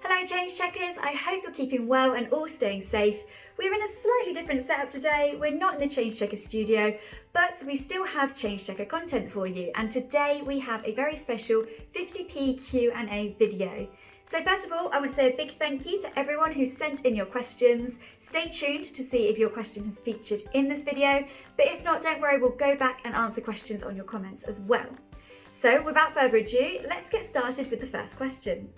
Hello Change Checkers, I hope you're keeping well and all staying safe. We're in a slightly different setup today. We're not in the Change Checker studio, but we still have Change Checker content for you. And today we have a very special 50p Q&A video. So first of all, I want to say a big thank you to everyone who sent in your questions. Stay tuned to see if your question has featured in this video, but if not, don't worry, we'll go back and answer questions on your comments as well. So without further ado, let's get started with the first question.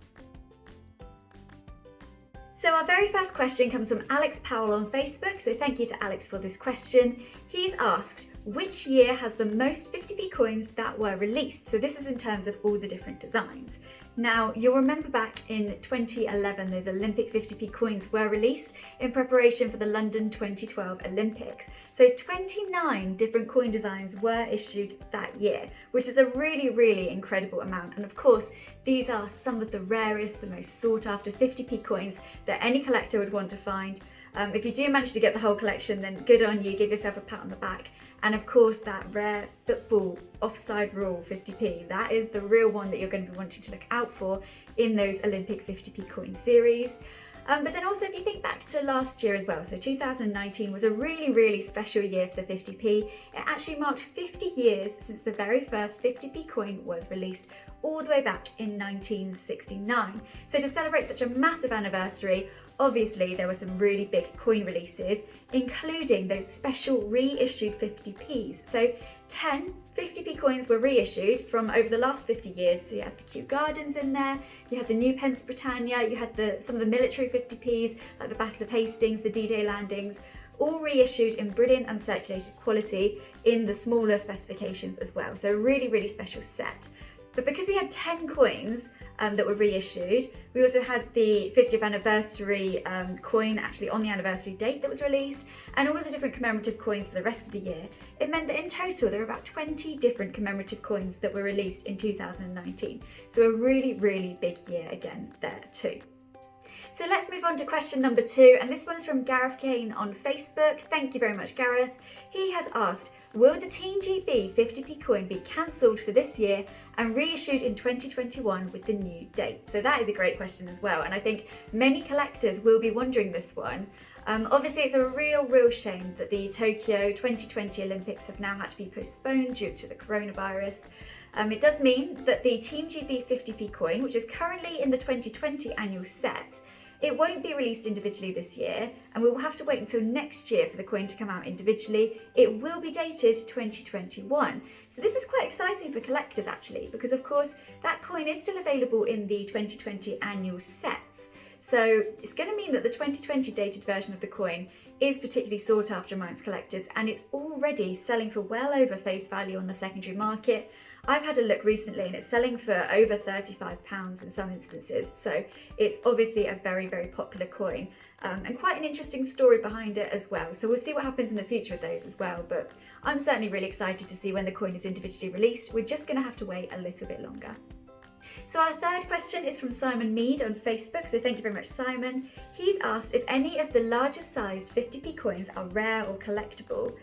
So our very first question comes from Alex Powell on Facebook, so thank you to Alex for this question. He's asked, which year has the most 50p coins that were released? So this is in terms of all the different designs. Now, you'll remember back in 2011, those Olympic 50p coins were released in preparation for the London 2012 Olympics. So 29 different coin designs were issued that year, which is a really, really incredible amount. And of course, these are some of the rarest, the most sought after 50p coins that any collector would want to find. If you do manage to get the whole collection, then good on you, give yourself a pat on the back. And of course, that rare football offside rule 50p, that is the real one that you're going to be wanting to look out for in those Olympic 50p coin series. But then also, if you think back to last year as well, so 2019 was a really, really special year for the 50p. It actually marked 50 years since the very first 50p coin was released, all the way back in 1969. So to celebrate such a massive anniversary, obviously there were some really big coin releases, including those special reissued 50p's. So 10 50p coins were reissued from over the last 50 years. So you had the Kew Gardens in there, you had the new Pence Britannia, you had some of the military 50p's, like the Battle of Hastings, the D-Day landings, all reissued in brilliant uncirculated quality in the smaller specifications as well. So a really, really special set. But because we had 10 coins that were reissued, we also had the 50th anniversary coin actually on the anniversary date that was released, and all of the different commemorative coins for the rest of the year. It meant that in total there were about 20 different commemorative coins that were released in 2019. So a really, really big year again there too. So let's move on to question number 2, and this one's from Gareth Kane on Facebook. Thank you very much, Gareth. He has asked, will the Team GB 50p coin be cancelled for this year and reissued in 2021 with the new date? So that is a great question as well, and I think many collectors will be wondering this one. Obviously, it's a real shame that the Tokyo 2020 Olympics have now had to be postponed due to the coronavirus. It does mean that the Team GB 50p coin, which is currently in the 2020 annual set, it won't be released individually this year, and we will have to wait until next year for the coin to come out individually. It will be dated 2021. So this is quite exciting for collectors actually, because of course that coin is still available in the 2020 annual sets. So it's going to mean that the 2020 dated version of the coin is particularly sought after amongst collectors, and it's already selling for well over face value on the secondary market. I've had a look recently and it's selling for over £35 in some instances, so it's obviously a very, very popular coin, and quite an interesting story behind it as well. So we'll see what happens in the future with those as well, but I'm certainly really excited to see when the coin is individually released. We're just going to have to wait a little bit longer. So our third question is from Simon Mead on Facebook, so thank you very much, Simon. He's asked if any of the larger sized 50p coins are rare or collectible.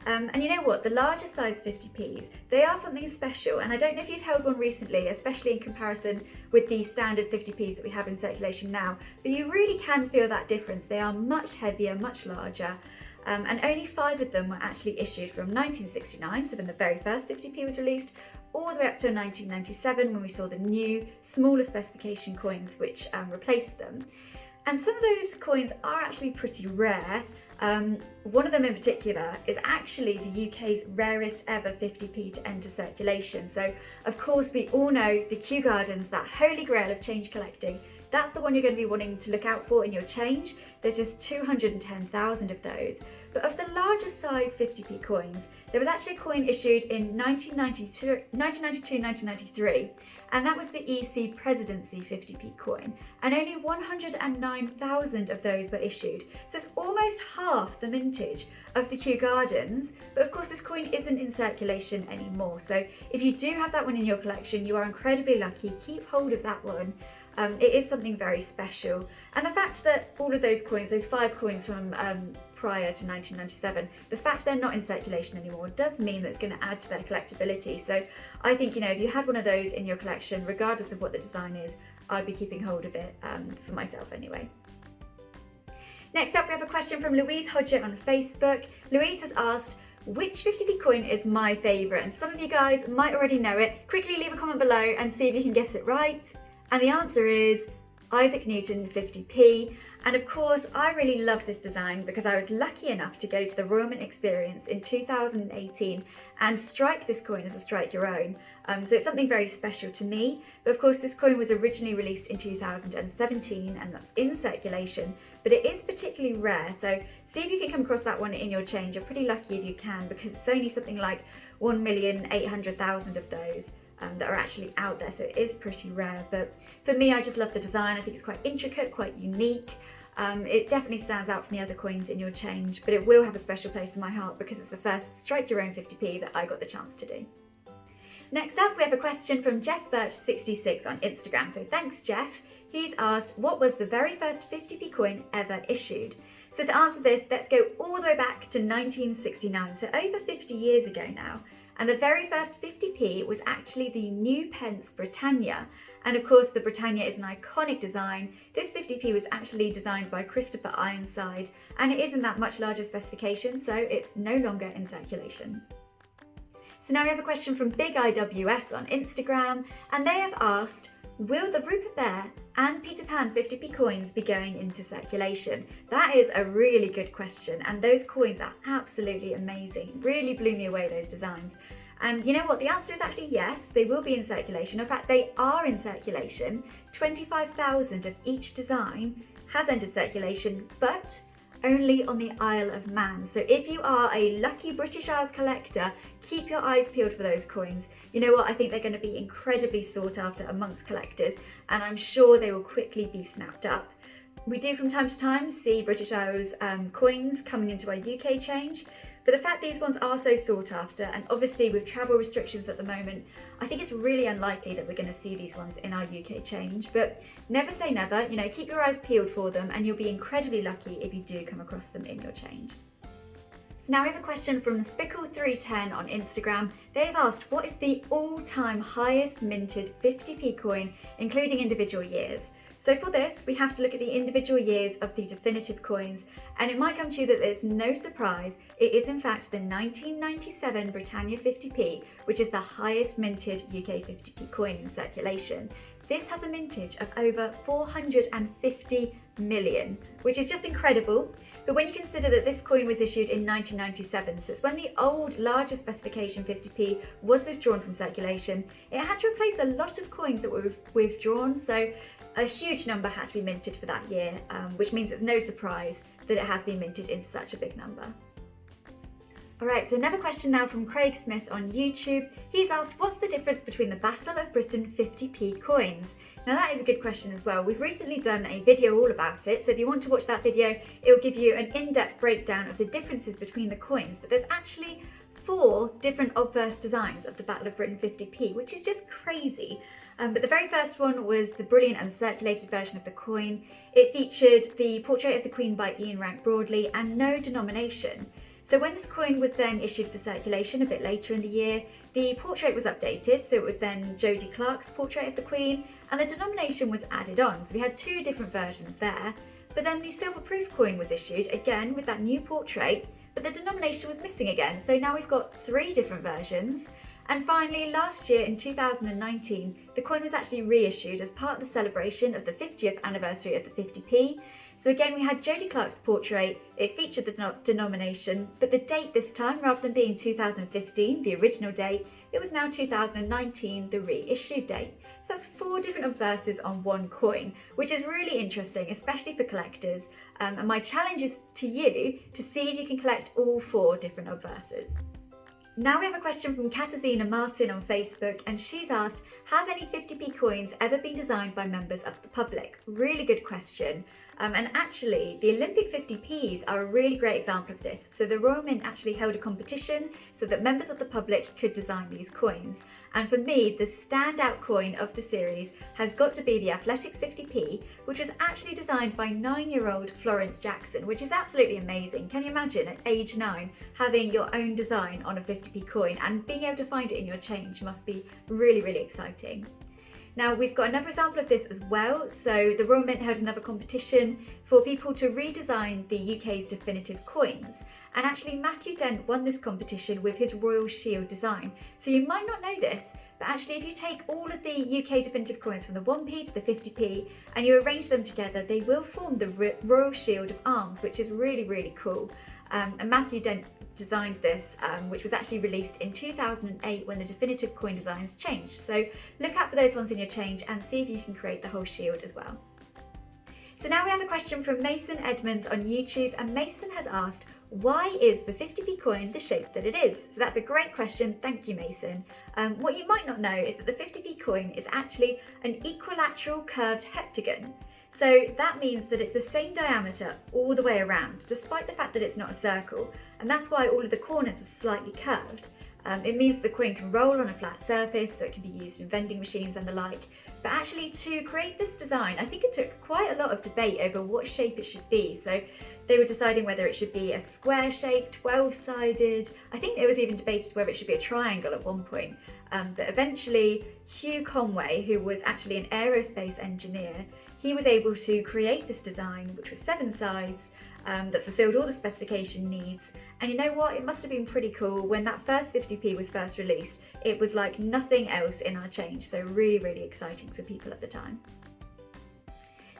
And you know what, the larger size 50p's, they are something special, and I don't know if you've held one recently, especially in comparison with the standard 50p's that we have in circulation now, but you really can feel that difference. They are much heavier, much larger, and only 5 of them were actually issued from 1969, so when the very first 50p was released, all the way up to 1997 when we saw the new, smaller specification coins which replaced them. And some of those coins are actually pretty rare. One of them in particular is actually the UK's rarest ever 50p to enter circulation. So of course we all know the Kew Gardens, that holy grail of change collecting. That's the one you're going to be wanting to look out for in your change. There's just 210,000 of those. But of the larger size 50p coins, there was actually a coin issued in 1992-1993, and that was the EC Presidency 50p coin, and only 109,000 of those were issued. So it's almost half the mintage of the Kew Gardens, but of course this coin isn't in circulation anymore. So if you do have that one in your collection, you are incredibly lucky. Keep hold of that one. It is something very special. And the fact that all of those coins, those 5 coins from prior to 1997, the fact they're not in circulation anymore does mean that it's going to add to their collectability. So I think, if you had one of those in your collection, regardless of what the design is, I'd be keeping hold of it for myself anyway. Next up, we have a question from Louise Hodger on Facebook. Louise has asked, which 50p coin is my favourite? And some of you guys might already know it. Quickly leave a comment below and see if you can guess it right. And the answer is Isaac Newton 50p. And of course, I really love this design because I was lucky enough to go to the Royal Mint Experience in 2018 and strike this coin as a strike your own. So it's something very special to me. But of course, this coin was originally released in 2017 and that's in circulation, but it is particularly rare. So see if you can come across that one in your change. You're pretty lucky if you can, because it's only something like 1,800,000 of those that are actually out there. So it is pretty rare. But for me, I just love the design. I think it's quite intricate, quite unique. It definitely stands out from the other coins in your change, but it will have a special place in my heart because it's the first strike your own 50p that I got the chance to do. Next up, we have a question from Jeff Birch 66 on Instagram. So thanks, Jeff. He's asked, what was the very first 50p coin ever issued? So to answer this, let's go all the way back to 1969, so over 50 years ago now. And the very first 50p was actually the new pence Britannia. And of course, the Britannia is an iconic design. This 50p was actually designed by Christopher Ironside, and it is in that much larger specification, so it's no longer in circulation. So now we have a question from Big IWS on Instagram, and they have asked, will the Rupert Bear and Peter Pan 50p coins be going into circulation? That is a really good question, and those coins are absolutely amazing. Really blew me away, those designs. And you know what? The answer is actually yes, they will be in circulation. In fact, they are in circulation. 25,000 of each design has entered circulation, but only on the Isle of Man. So if you are a lucky British Isles collector, keep your eyes peeled for those coins. You know what? I think they're going to be incredibly sought after amongst collectors, and I'm sure they will quickly be snapped up. We do from time to time see British Isles coins coming into our UK change, but the fact these ones are so sought after, and obviously with travel restrictions at the moment, I think it's really unlikely that we're going to see these ones in our UK change. But never say never, you know, keep your eyes peeled for them and you'll be incredibly lucky if you do come across them in your change. So now we have a question from Spickle310 on Instagram. They've asked, what is the all-time highest minted 50p coin, including individual years? So for this, we have to look at the individual years of the definitive coins, and it might come to you that there's no surprise. It is in fact the 1997 Britannia 50p, which is the highest minted UK 50p coin in circulation. This has a mintage of over 450 million, which is just incredible. But when you consider that this coin was issued in 1997, so it's when the old larger specification 50p was withdrawn from circulation, it had to replace a lot of coins that were withdrawn, so a huge number had to be minted for that year, which means it's no surprise that it has been minted in such a big number. Alright, so another question now from Craig Smith on YouTube. He's asked, what's the difference between the Battle of Britain 50p coins? Now that is a good question as well. We've recently done a video all about it, so if you want to watch that video, it'll give you an in-depth breakdown of the differences between the coins, but there's actually 4 different obverse designs of the Battle of Britain 50p, which is just crazy. But the very first one was the brilliant and circulated version of the coin. It featured the portrait of the Queen by Ian Rank Broadley and no denomination. So when this coin was then issued for circulation a bit later in the year, the portrait was updated, so it was then Jodie Clark's portrait of the Queen, and the denomination was added on. So we had 2 different versions there. But then the silver-proof coin was issued, again with that new portrait, but the denomination was missing again. So now we've got 3 different versions. And finally, last year in 2019, the coin was actually reissued as part of the celebration of the 50th anniversary of the 50p. So again, we had Jodie Clark's portrait, it featured the denomination, but the date this time, rather than being 2015, the original date, it was now 2019, the reissued date. So that's 4 different obverses on one coin, which is really interesting, especially for collectors. And my challenge is to you to see if you can collect all 4 different obverses. Now we have a question from Katarzyna Martin on Facebook, and she's asked, have any 50p coins ever been designed by members of the public? Really good question. And actually, the Olympic 50p's are a really great example of this. So the Royal Mint actually held a competition so that members of the public could design these coins. And for me, the standout coin of the series has got to be the Athletics 50p, which was actually designed by 9-year-old Florence Jackson, which is absolutely amazing. Can you imagine at age 9 having your own design on a 50p coin and being able to find it in your change must be really, really exciting. Now we've got another example of this as well. So the Royal Mint held another competition for people to redesign the UK's definitive coins. And actually Matthew Dent won this competition with his Royal Shield design. So you might not know this, but actually if you take all of the UK definitive coins from the 1p to the 50p and you arrange them together, they will form the Royal Shield of Arms, which is really, really cool. And Matthew Dent designed this, which was actually released in 2008 when the definitive coin designs changed. So look out for those ones in your change and see if you can create the whole shield as well. So now we have a question from Mason Edmonds on YouTube, and Mason has asked, why is the 50p coin the shape that it is? So that's a great question, thank you Mason. What you might not know is that the 50p coin is actually an equilateral curved heptagon. So that means that it's the same diameter all the way around, despite the fact that it's not a circle. And that's why all of the corners are slightly curved. It means the coin can roll on a flat surface, so it can be used in vending machines and the like. But actually to create this design, I think it took quite a lot of debate over what shape it should be. So they were deciding whether it should be a square shape, 12-sided. I think it was even debated whether it should be a triangle at one point. But eventually Hugh Conway, who was actually an aerospace engineer, he was able to create this design, which was 7 sides, that fulfilled all the specification needs. And you know what? It must have been pretty cool. When that first 50p was first released, it was like nothing else in our change. So really, really exciting for people at the time.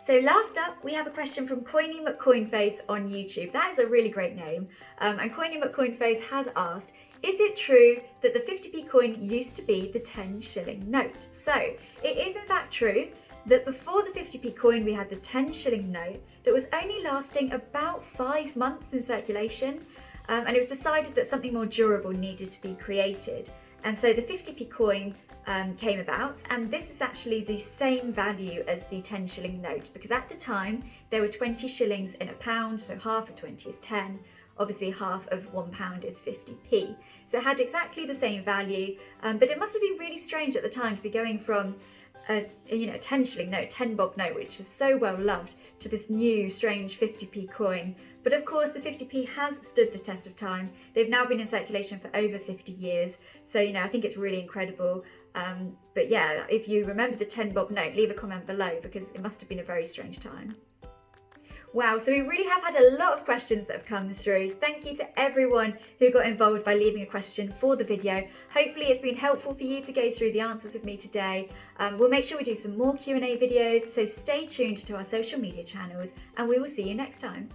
So last up, we have a question from Coiny McCoinface on YouTube. That is a really great name. And Coiny McCoinface has asked, is it true that the 50p coin used to be the 10 shilling note? So it is in fact true that before the 50p coin we had the 10 shilling note that was only lasting about 5 months in circulation, and it was decided that something more durable needed to be created. And so the 50p coin came about, and this is actually the same value as the 10 shilling note, because at the time there were 20 shillings in a pound, so half of 20 is 10. Obviously half of £1 is 50p. So it had exactly the same value, but it must have been really strange at the time to be going from a 10 shilling note, 10 bob note, which is so well loved, to this new strange 50p coin. But of course the 50p has stood the test of time. They've now been in circulation for over 50 years. So, I think it's really incredible. But yeah, if you remember the 10 bob note, leave a comment below, because it must have been a very strange time. Wow, so we really have had a lot of questions that have come through. Thank you to everyone who got involved by leaving a question for the video. Hopefully it's been helpful for you to go through the answers with me today. We'll make sure we do some more Q&A videos, so stay tuned to our social media channels, and we will see you next time.